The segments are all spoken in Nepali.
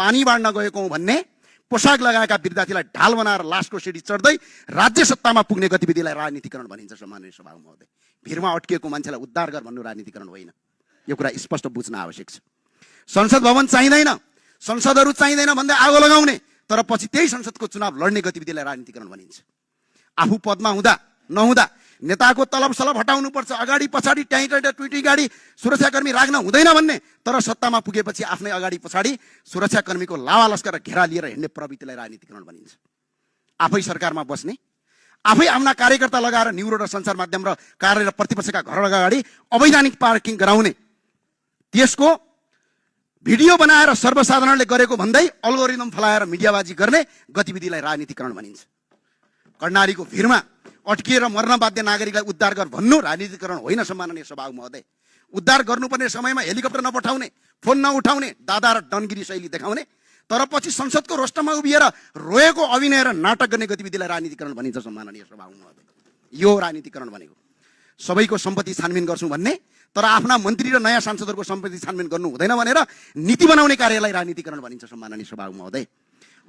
पानी बाँड्न गएको हुँ भन्ने पोसाक लगाएका विद्यार्थीलाई ढाल बनाएर लासको सिडी चढ्दै राज्य सत्तामा पुग्ने गतिविधिलाई राजनीतिकरण भनिन्छ। सम्माननीय सभामुख महोदय, भिरमा अड्किएको मान्छेलाई उद्धार गर भन्नु राजनीतिकरण होइन। यो कुरा स्पष्ट बुझ्न आवश्यक छ। संसद भवन चाहिँदैन, संसदहरू चाहिँदैन भन्दै आगो लगाउने, तर पछि त्यही संसदको चुनाव लड्ने गतिविधिलाई राजनीतिकरण भनिन्छ। आफू पदमा हुँदा नहुँदा नेताको तलब सलब हटाउनु पर्छ, अगाडि पछाडि ट्विटी गाडी सुरक्षाकर्मी राख्न हुँदैन भन्ने, तर सत्तामा पुगेपछि आफ्नै अगाडि पछाडि सुरक्षाकर्मीको लावा लस्कर घेरा लिएर हिँड्ने प्रवृत्तिलाई राजनीतिकरण भनिन्छ। आफै सरकारमा बस्ने, आफै आफ्ना कार्यकर्ता लगाएर न्युरो र सञ्चार माध्यम र कार्य र प्रतिपक्षका घर अगाडि अवैधानिक पार्किङ गराउने, त्यसको भिडियो बनाएर सर्वसाधारणले गरेको भन्दै अल्गोरिदम फलाएर मिडियाबाजी गर्ने गतिविधिलाई राजनीतिकरण भनिन्छ। कर्णालीको भिरमा अड्किएर मर्न बाध्य नागरिकलाई उद्धार गर भन्नु राजनीतिकरण होइन। सम्माननीय सभामुख महोदय, उद्धार गर्नुपर्ने समयमा हेलिकप्टर नपठाउने, फोन नउठाउने, दादा र डनगिरी शैली देखाउने, तर पछि संसदको रोस्टरमा उभिएर रोएको अभिनय र नाटक गर्ने गतिविधिलाई राजनीतिकरण भनिन्छ। सम्माननीय सभामुख महोदय, यो राजनीतिकरण भनेको सबैको सम्पत्ति छानबिन गर्छु भन्ने, तर आफ्ना मन्त्री र नयाँ सांसदहरूको सम्पत्ति छानबिन गर्नु हुँदैन भनेर नीति बनाउने कार्यलाई राजनीतिकरण भनिन्छ। सम्माननीय सभामुख महोदय,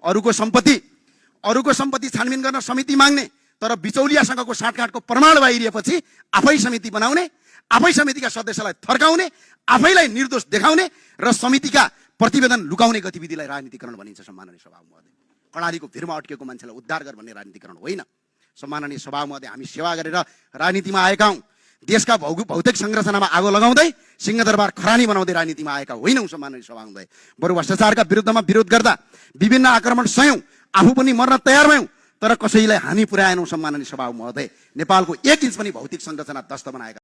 अरूको सम्पत्ति छानबिन गर्न समिति माग्ने, तर बिचौलियासँगको साँठगाँठको प्रमाण बाहिरिएपछि आफै समिति बनाउने, आफै समितिका सदस्यलाई थर्काउने, आफैलाई निर्दोष देखाउने र समितिका प्रतिवेदन लुकाउने गतिविधिलाई राजनीतिकरण भनिन्छ। सम्माननीय सभामुख महोदय, कर्णालीको भिरमा अड्केको मान्छेलाई उद्धार गर भन्ने राजनीतिकरण होइन। सम्माननीय सभामुख महोदय, हामी सेवा गरेर राजनीतिमा आएका हौँ। देशका भौतिक संरचनामा आगो लगाउँदै सिंहदरबार खरानी बनाउँदै राजनीतिमा आएका होइनौँ। सम्माननीय सभामुख महोदय, बरु भ्रष्टाचारका विरुद्धमा विरोध गर्दा विभिन्न आक्रमण सयौँ, आफू पनि मर्न तयार भयौँ, तर कसैलाई हानि पुर्याएनौँ। सम्माननीय सभामुख महोदय, नेपालको 1 इन्च पनि भौतिक संरचना ध्वस्त बनाएका